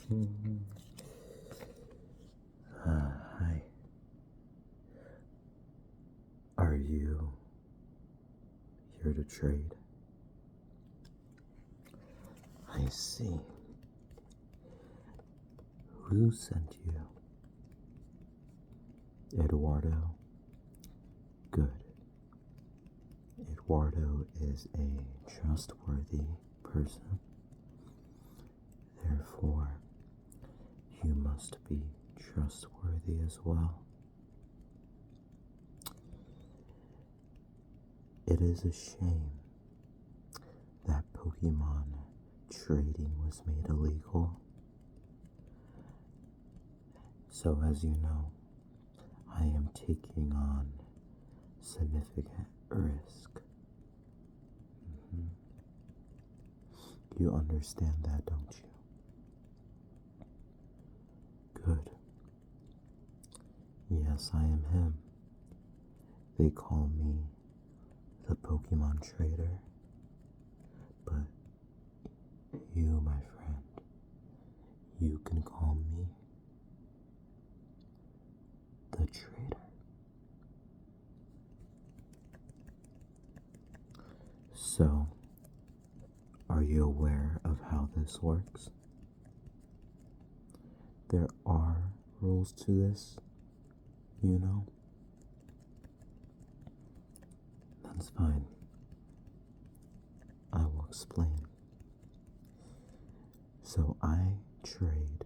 Hi. Are you here to trade? I see. Who sent you? Eduardo? Good. Eduardo is a trustworthy person. Therefore, you must be trustworthy as well. It is a shame that Pokemon trading was made illegal. So as you know, I am taking on significant risk. You understand that, don't you? Good. Yes, I am him. They call me the Pokemon Trader. But you, my friend, you can call me the Trader. So, are you aware of how this works? There are rules to this, you know? That's fine. I will explain. So I trade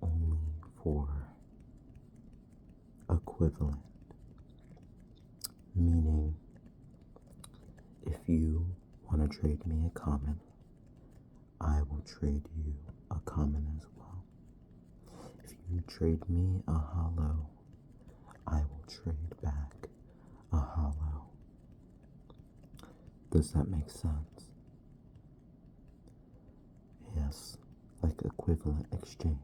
only for equivalent, meaning if you want to trade me a common, I will trade you a common as well. If you trade me a hollow, I will trade back a hollow. Does that make sense? Yes, like equivalent exchange.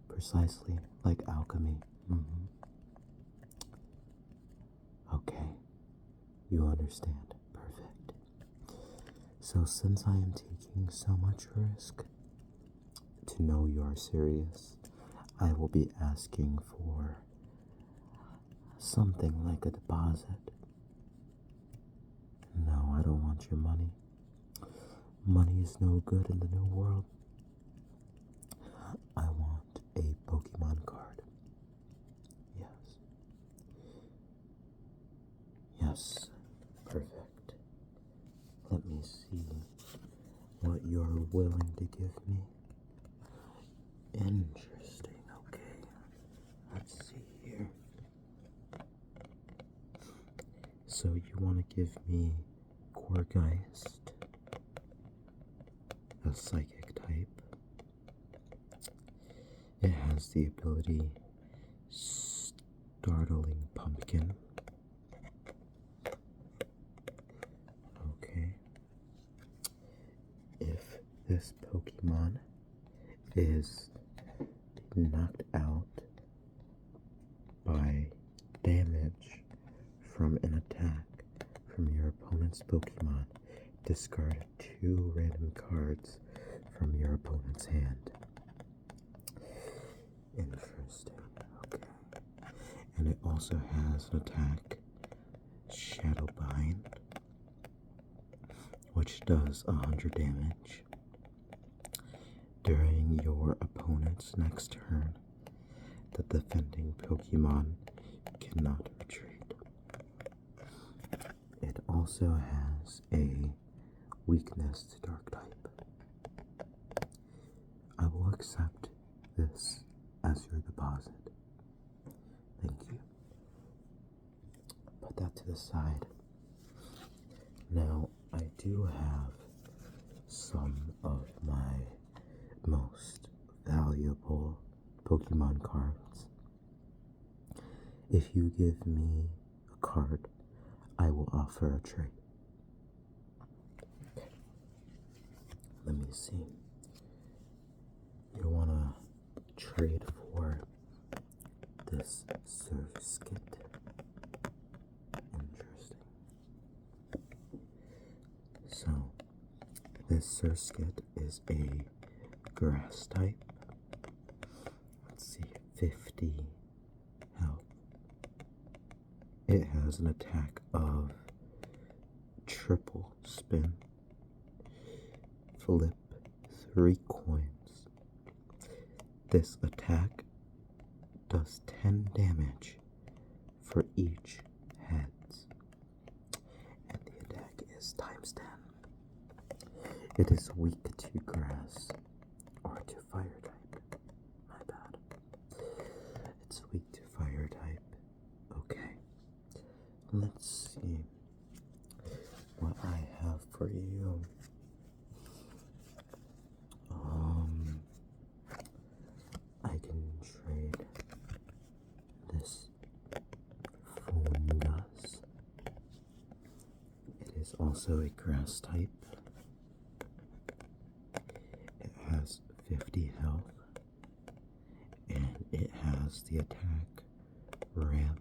Precisely like alchemy. Okay, you understand. Perfect. So since I am taking so much risk, to know you are serious, I will be asking for something like a deposit. No, I don't want your money. Money is no good in the new world. I want a Pokemon card. Yes. Yes. Perfect. Let me see what you're willing to give me. Interesting. Okay. Let's see here. So you want to give me Gorgeist, a psychic type. It has the ability Startling Pumpkin. Okay. If this Pokemon is knocked out by damage from an attack from your opponent's Pokemon, discard 2 random cards from your opponent's hand. Interesting. Okay. And it also has an attack, Shadow Bind, which does 100 damage. During your opponent's next turn, the defending Pokemon cannot retreat. It also has a weakness to Dark type. I will accept this as your deposit. Thank you. Put that to the side. Now, I do have some of my most valuable Pokemon cards. If you give me a card, I will offer a trade. Okay. Let me see. You wanna trade for this Surskit? Interesting. So, This Surskit is a grass type. Let's see, 50 health. It has an attack of triple spin. Flip 3 coins. This attack does 10 damage for each heads. And the attack is times 10. It is weak to grass or to fire type. My bad. It's weak to fire type. Okay. Let's see what I have for you. I can trade this fungus. It is also a grass type. It has 50 health, and it has the attack ramp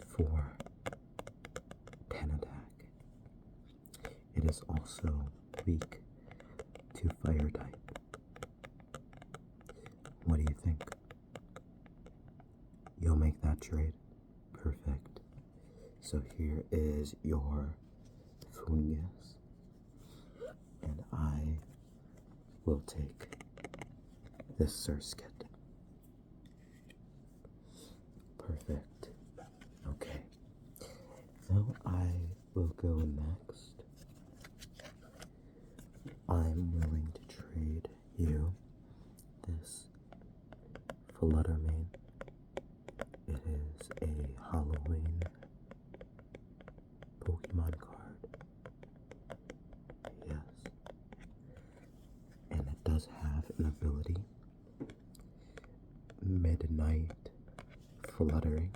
for 10 attack. It is also weak to fire type. What do you think? You'll make that trade? Perfect. So here is your fungus, and I will take this Surskit. Perfect. Okay. Now I will go next. I'm willing to trade you this Fluttermane. It is a Halloween Pokemon card. Yes. And it does have an ability, Midnight Fluttering.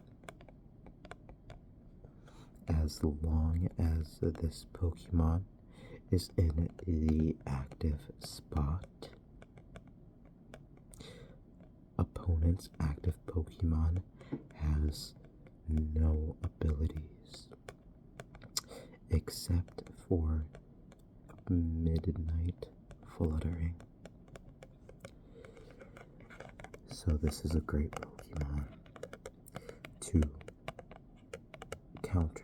As long as this Pokemon is in the active spot, opponent's active Pokemon has no abilities except for Midnight Fluttering. So this is a great Pokemon to counter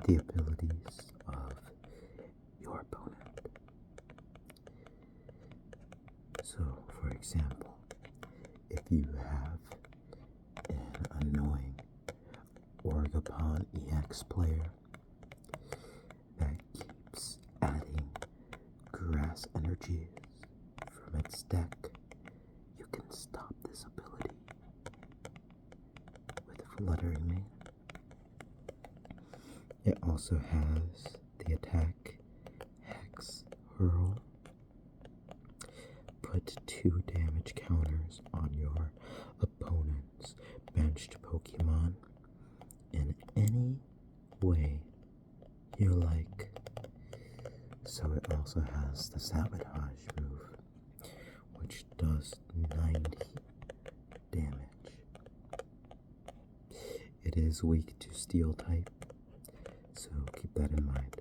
the abilities of your opponent. So, for example, if you have an annoying Orgapon EX player that keeps adding grass energies from its deck, you can stop this ability with Fluttermane. It also has the attack Hex Hurl. Put 2 damage counters on your opponent's benched Pokemon in any way you like. So it also has the Sabotage move, which does 90 damage. It is weak to Steel type, so keep that in mind.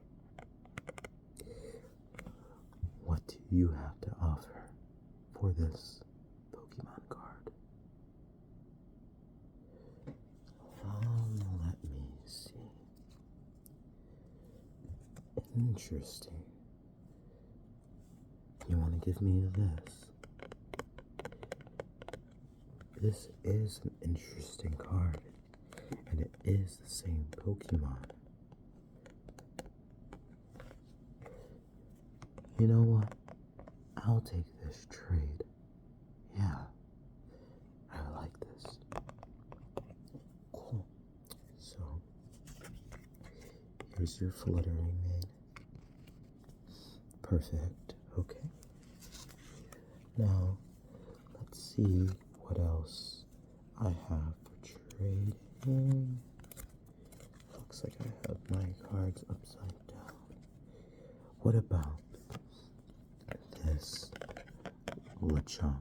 What do you have to offer for this Pokemon card? Let me see. Interesting. You want to give me this? This is an interesting card, and it is the same Pokemon. You know what? I'll take this trade. Yeah, I like this. Cool. So, here's your Fluttermane. Perfect. Okay. Now, let's see what else I have for trading. Looks like I have my cards upside down. What about this Lechonk?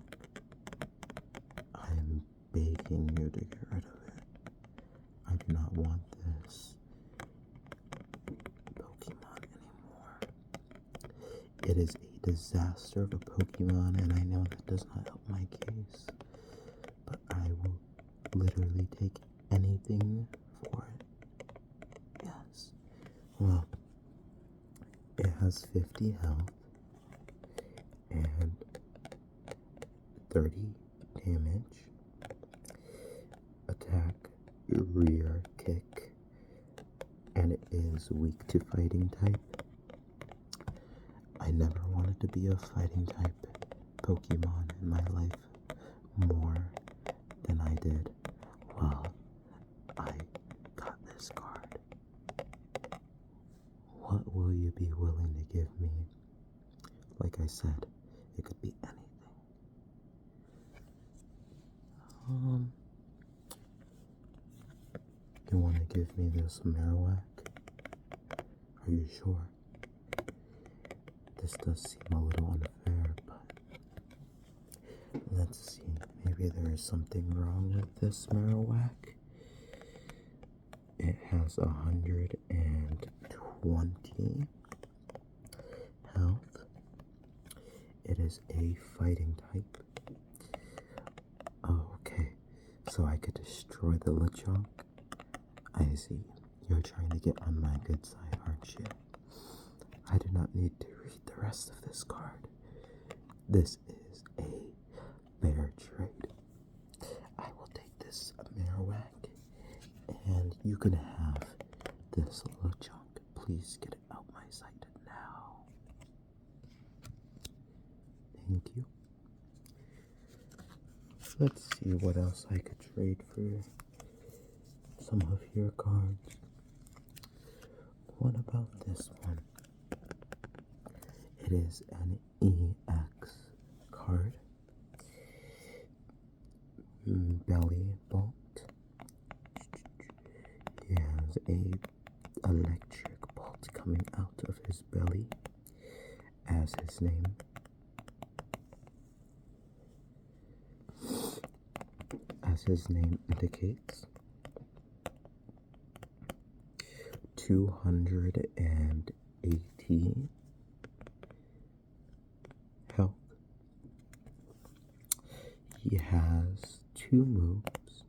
I am begging you to get rid of it. I do not want this Pokemon anymore. it is a disaster of a Pokemon, and I know that does not help my case, but I will literally take anything for it. Yes. Well, it has 50 health and 30 damage, attack, rear kick, and it is weak to fighting type. I never wanted to be a fighting type Pokemon in my life more than I did. Well, I got this card. What will you be willing to give me? Like I said, it could be anything. You want to give me this Marowak? Are you sure? This does seem a little unfair, but let's see. Maybe there is something wrong with this Marowak. It has 120 health. It is a fighting type. Oh, okay. So I could destroy the Lechonk? I see. You're trying to get on my good side, aren't you? I do not need to read the rest of this card. This is a fair trade. I will take this Marowak, and you can have this Lechonk. Please get it out my sight now. Thank you. Let's see what else I could trade for some of your cards. What about this one? It is an EX card. Belly bolt. He has a electric bolt coming out of his belly as his name. As his name indicates. 280 health. He has 2 moves.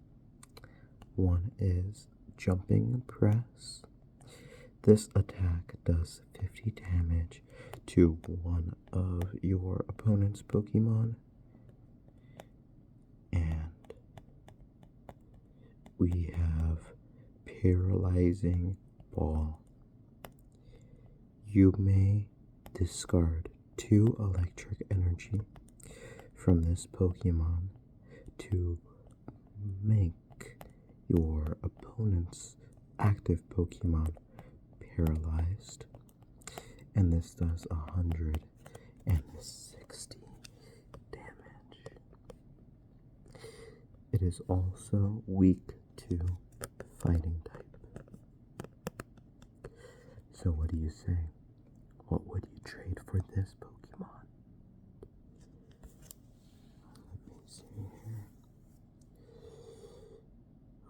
One is jumping press. This attack does 50 damage to one of your opponent's Pokemon. And we have paralyzing ball. You may discard 2 electric energy from this Pokemon to make your opponent's active Pokemon paralyzed, and this does 160 damage. It is also weak to fighting type. So what do you say? What would you trade for this Pokemon? Let me see here.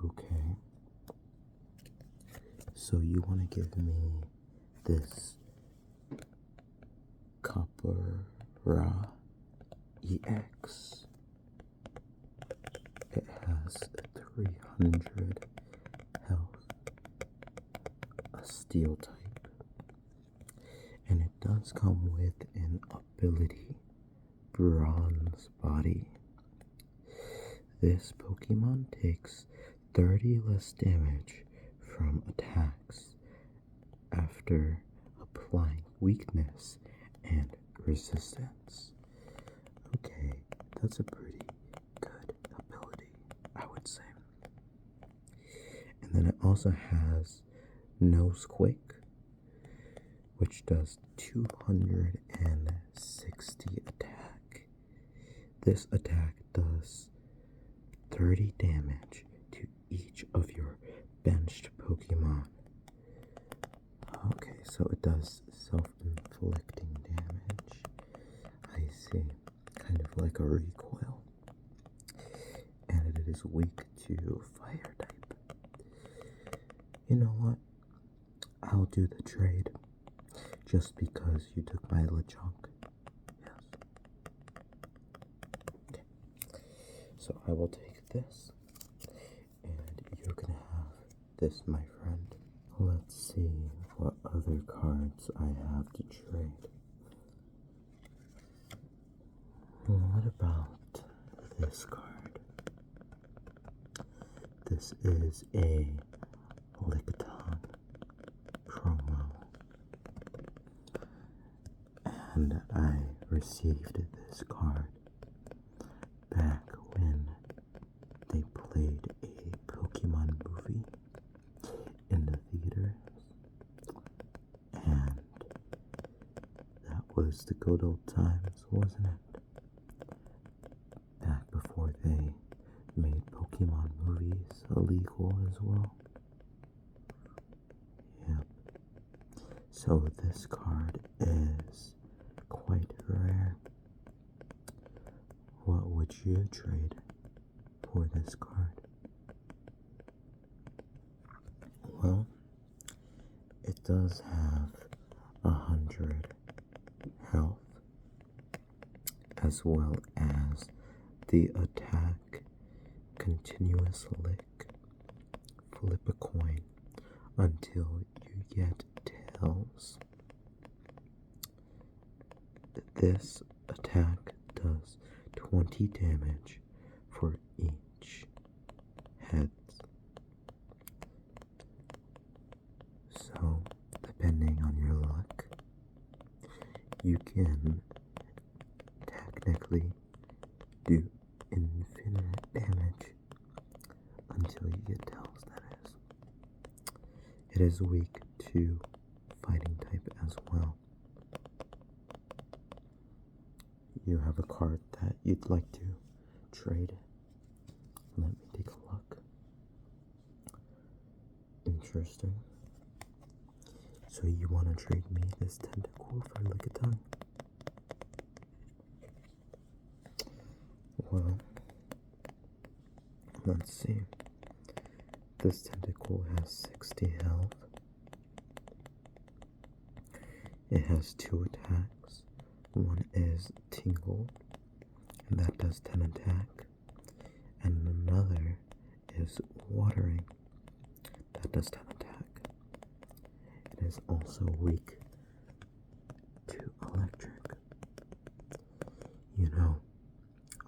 Okay. So you want to give me this Copper EX. It has 300 health, a steel type. And it does come with an ability, Bronze Body. This Pokemon takes 30 less damage from attacks after applying weakness and resistance. Okay, that's a pretty good ability, I would say. And then it also has Nose Quick, which does 260 attack. This attack does 30 damage to each of your benched Pokemon. Okay, so it does self-inflicting damage. I see. Kind of like a recoil. And it is weak to fire type. You know what? I'll do the trade. just because you took my Lechonk. Yes. Okay. So I will take this, and you can have this, my friend. Let's see what other cards I have to trade. What about this card? This is a Lickitung promo, and I received this card back when they played a Pokemon movie in the theaters, and that was the good old times, wasn't it? Back before they made Pokemon movies illegal as well. Yep. So this card is quite rare. What would you trade for this card? Well, it does have 100 health, as well as the attack continuous lick. Flip a coin until you get tails. This attack does 20 damage for each heads. So, depending on your luck, you can technically do infinite damage until you get tails, that is. It is weak to fighting type as well. You have a card that you'd like to trade. Let me take a look. Interesting. So you want to trade me this tentacle for Lickitung? Well, let's see. This tentacle has 60 health. It has 2 attacks. One is Tingle, and that does 10 attack. And another is Watering, that does 10 attack. It is also weak to Electric. You know,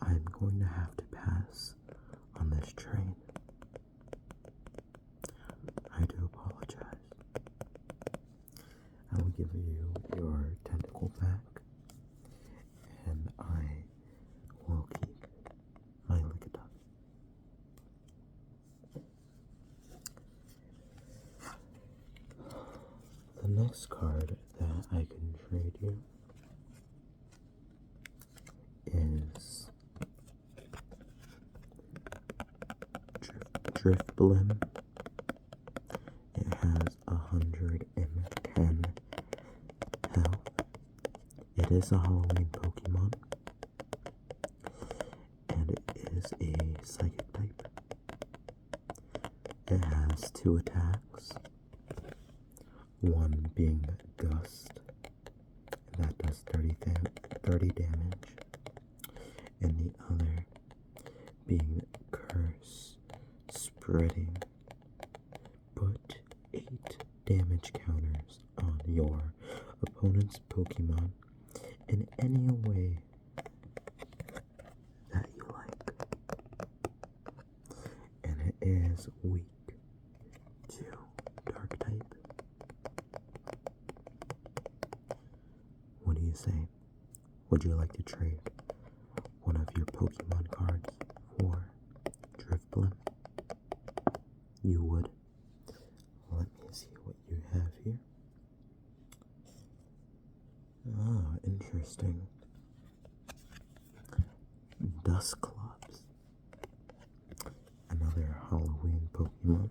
I'm going to have to pass on this train. I do apologize. I will give you your tentacle back, and I will keep my Lickitung. The next card that I can trade you is Drifblim. It has 110 health. It is a Halloween Pokemon, and it is a Psychic type. It has 2 attacks, one being Gust, and that does 30 damage, and the other being Curse, spreading. Put 8 damage counters on your opponent's Pokemon in any way that you like. And it is weak to Dark type. What do you say? Would you like to trade one of your Pokemon cards for Drifblim? You would. Let me see what you have here. Oh, interesting. Dusclops. Another Halloween Pokemon.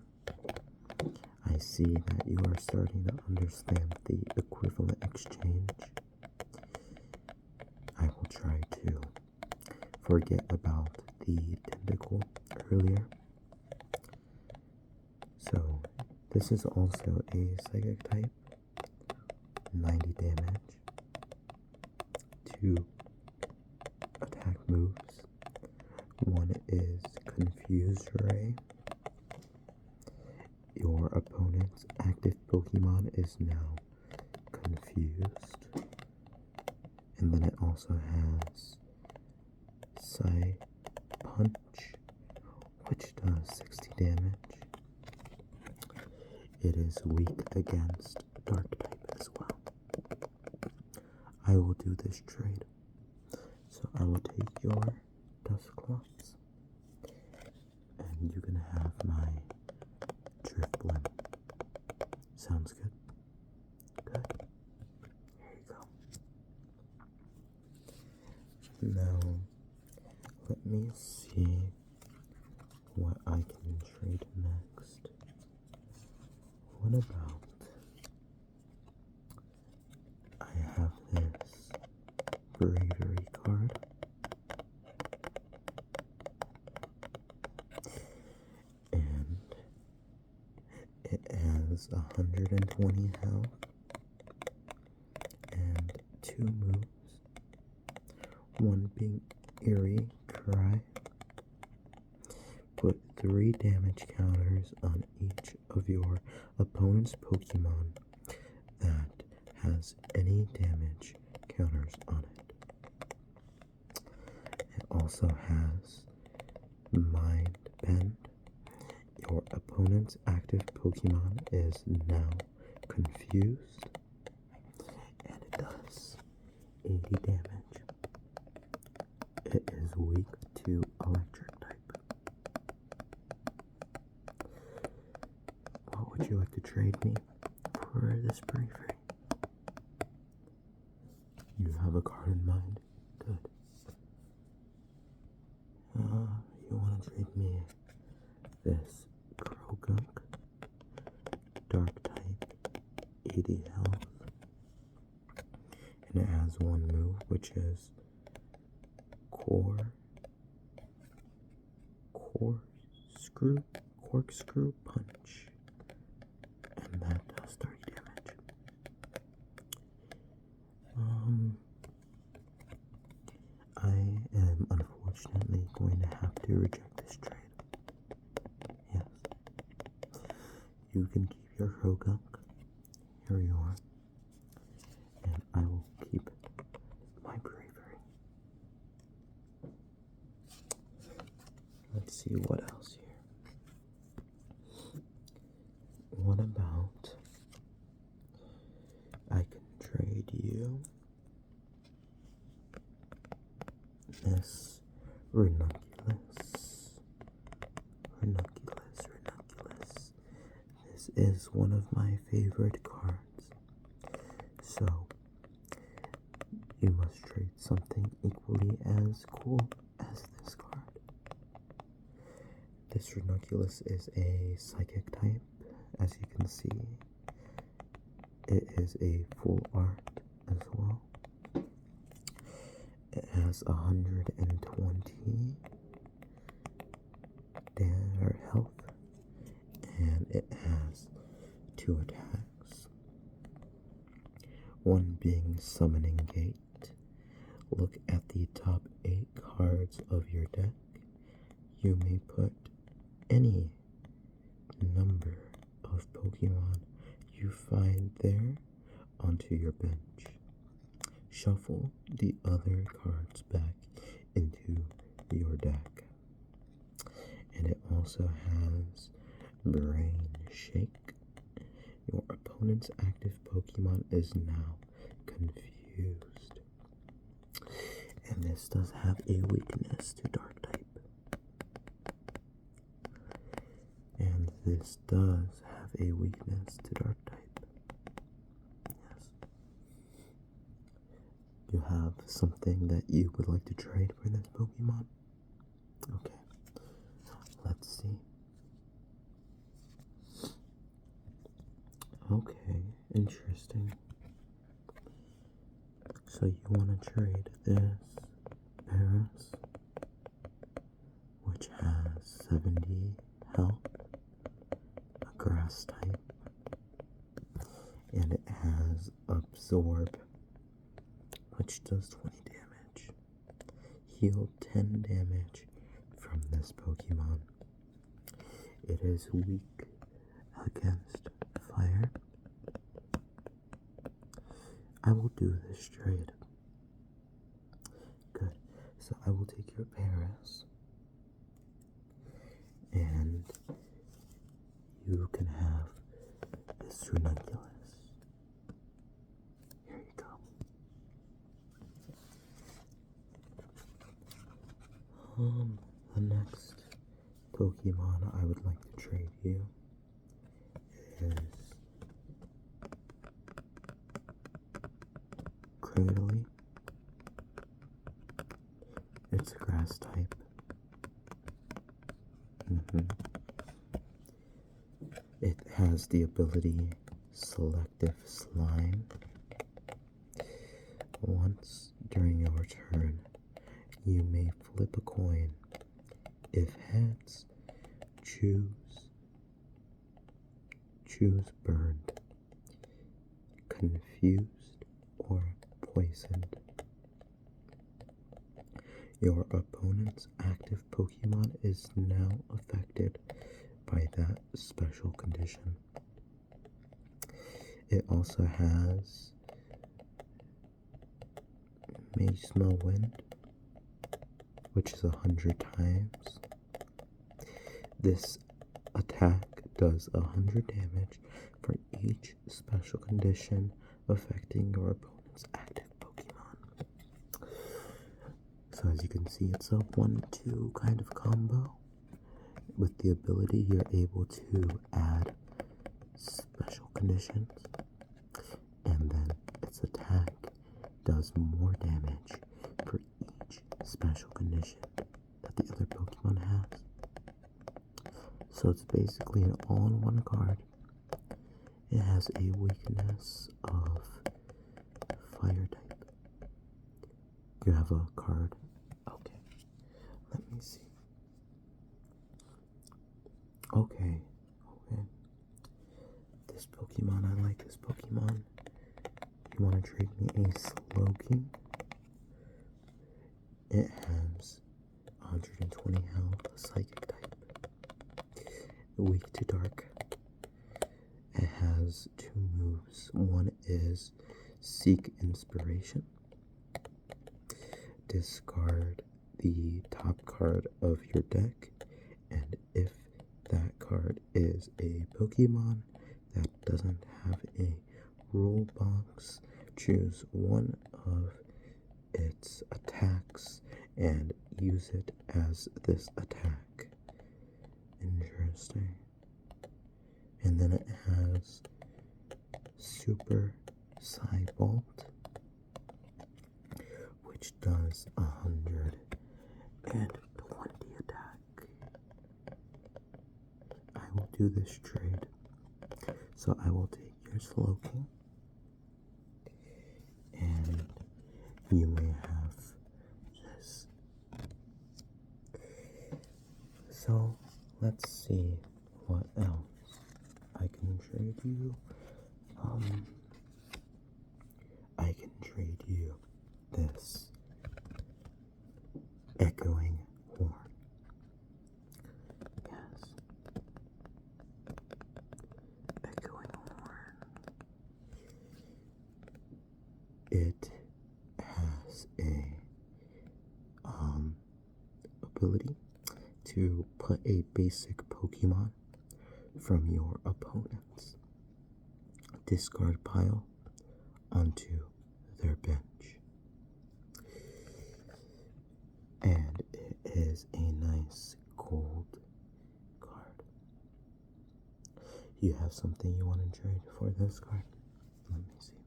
I see that you are starting to understand the equivalent exchange. I will try to forget about the tentacle earlier. So, this is also a Psychic type. 90 damage, 2 attack moves. One is Confused Ray. Your opponent's active Pokemon is now confused. And then it also has Psy Punch, which does 60 damage. It is weak against Dark type as well. I will do this trade. So I will take your Dusclops, and you can have my Drifblim. Sounds good? Good. Here you go. Now, let me see what I can trade next. What about I have this Bravery card. And it has 120 health and 2 moves. One being Eerie Cry. Put 3 damage counters on each of your opponent's Pokemon that has any damage counters on it. It also has Mind Bend. Your opponent's active Pokemon is now confused, and it does 80 damage. It is weak to electric type. What would you like to trade me for this Bravery? You have a card in mind? Good. You want to trade me this Krogunk, Dark type, 80 health, and it has 1 move, which is Corkscrew Punch, and that does 30 damage. I am unfortunately going to have to reject this trade. Yes. You can keep your Krogunk. Here you are. And I will keep my Bravery. Let's see what else here. What about I can trade you this Ranunculus. This is one of my favorite cards. So you must trade something equally as cool as this card. This Ranunculus is a psychic type, as you can see. It is a full art as well. It has 120 health, and it has 2 attacks. One being Summoning Gate. Look at the top 8 cards of your deck. You may put any number of Pokemon you find there onto your bench. Shuffle the other cards back into your deck. And it also has Brain Shake. Your opponent's active Pokemon is now confused. And this does have a weakness to Dark type. And this does have a weakness to Dark type. Yes. You have something that you would like to trade for this Pokemon? Okay. Let's see. Okay, interesting. So you want to trade this Paris, which has 70 health, a grass type, and it has ups Absorb, which does 20 damage. Heal 10 damage from this Pokemon. It is weak against fire. I will do this trade. Good. So I will take your Paris. And you can have this Ranunculus. Here you go. The next Pokemon I would like to trade you is Cradily. It's a grass type. It has the ability Selective Slime. Once during your turn, you may flip a coin. If heads, choose burned, confused, or poisoned. Your opponent's active Pokemon is now affected by that special condition. It also has May Smell Wind, which is 100 times. This attack does 100 damage for each special condition affecting your opponent's active Pokemon. So as you can see, it's a 1-2 kind of combo. With the ability, you're able to add special conditions, and then its attack does more damage for each special condition that the other Pokemon has. So it's basically an all-in-one card. It has a weakness of fire type. You have a card. Okay, let me see. Okay. This Pokemon, I like this Pokemon. You want to trade me a Slowking? It has 120 health, Psychic type. Weak to dark. It has 2 moves. One is Seek Inspiration. Discard the top card of your deck, and if that card is a Pokemon that doesn't have a rule box, choose one of its attacks and use it as this attack. Interesting. And then it has Super Psybolt, which does 120 attack. I will do this trade. So I will take your Slowking, and you may have this. So let's see what else I can trade you. I can trade you this Echoing Horn. Yes. Echoing Horn. It has a ability to put a basic Pokemon from your opponent's discard pile onto their bench. And it is a nice gold card. You have something you want to trade for this card? Let me see.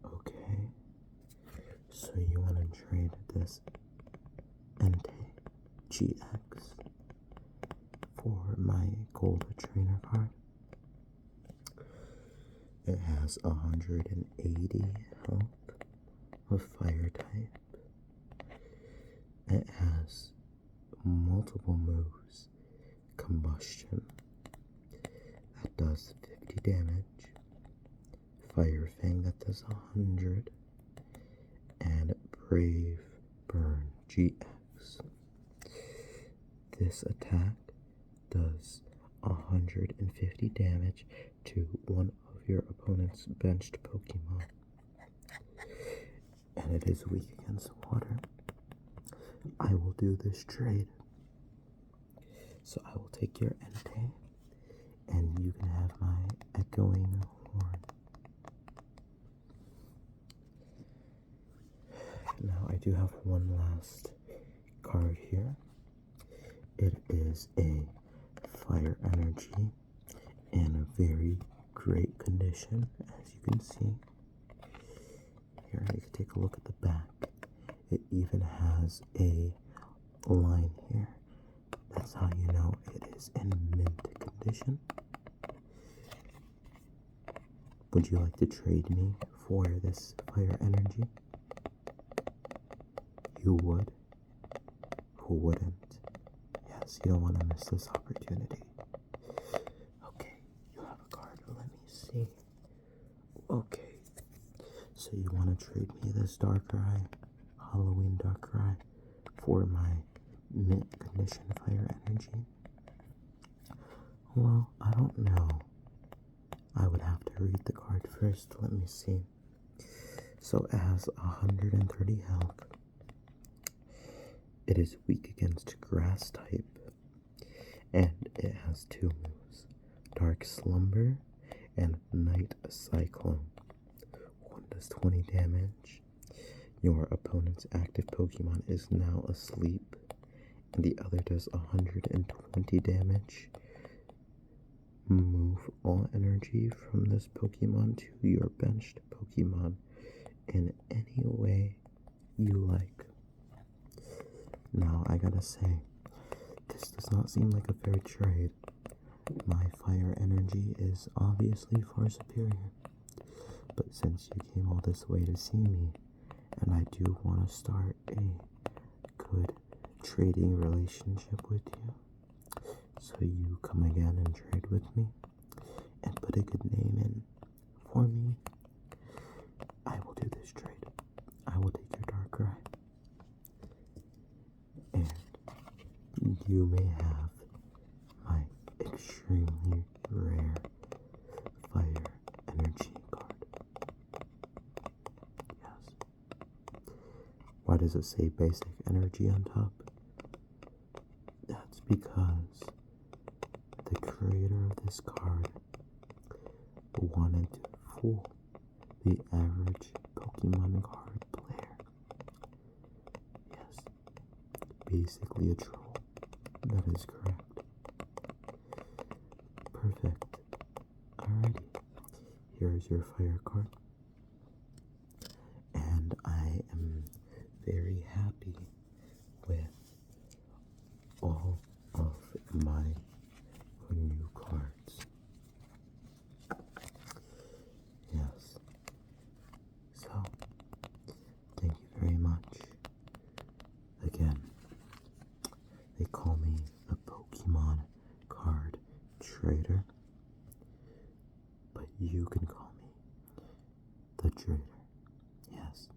Okay. So you want to trade this Entei GX for my gold trainer card. It has 180 health with fire type. It has multiple moves. Combustion, that does 50 damage. Fire Fang that does 100, and Brave Burn GX. This attack does 150 damage to one of your opponent's benched Pokemon, and it is weak against water. I will do this trade. So I will take your Entei, and you can have my Echoing Horn. Now I do have one last card here. It is a Fire Energy in a very great condition, as you can see. Here, you can take a look at the back. It even has a line here. That's how you know it is in mint condition. Would you like to trade me for this Fire Energy? You would? Who wouldn't? Yes, you don't want to miss this opportunity. Okay, you have a card. Let me see. Okay, so you want to trade me this Darkrai, Halloween Darkrai, for my mint condition Fire Energy? Well, I don't know. I would have to read the card first. Let me see. So it has 130 health. It is weak against grass type, and it has 2 moves: Dark Slumber and Night Cyclone. One does 20 damage. Your opponent's active Pokemon is now asleep, and the other does 120 damage. Move all energy from this Pokemon to your benched Pokemon in any way you like. Now, I gotta say, this does not seem like a fair trade. My Fire Energy is obviously far superior, but since you came all this way to see me, and I do want to start a good trading relationship with you, so you come again and trade with me, and put a good name in for me, I will do this trade. I will take your Darkrai, and you may have my extremely rare Fire Energy card. Yes. Why does it say basic energy on top? That's because the creator of this card wanted to fool the average Pokemon card player. Yes, basically a troll. That is correct. Perfect. Alrighty, here's your fire card. And I am very happy with all of my new cards. Yes. So, thank you very much. Again, they call me the Pokemon card trader, but you can call me the trader. Yes.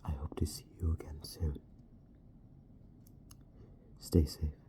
I hope to see you again soon. Stay safe.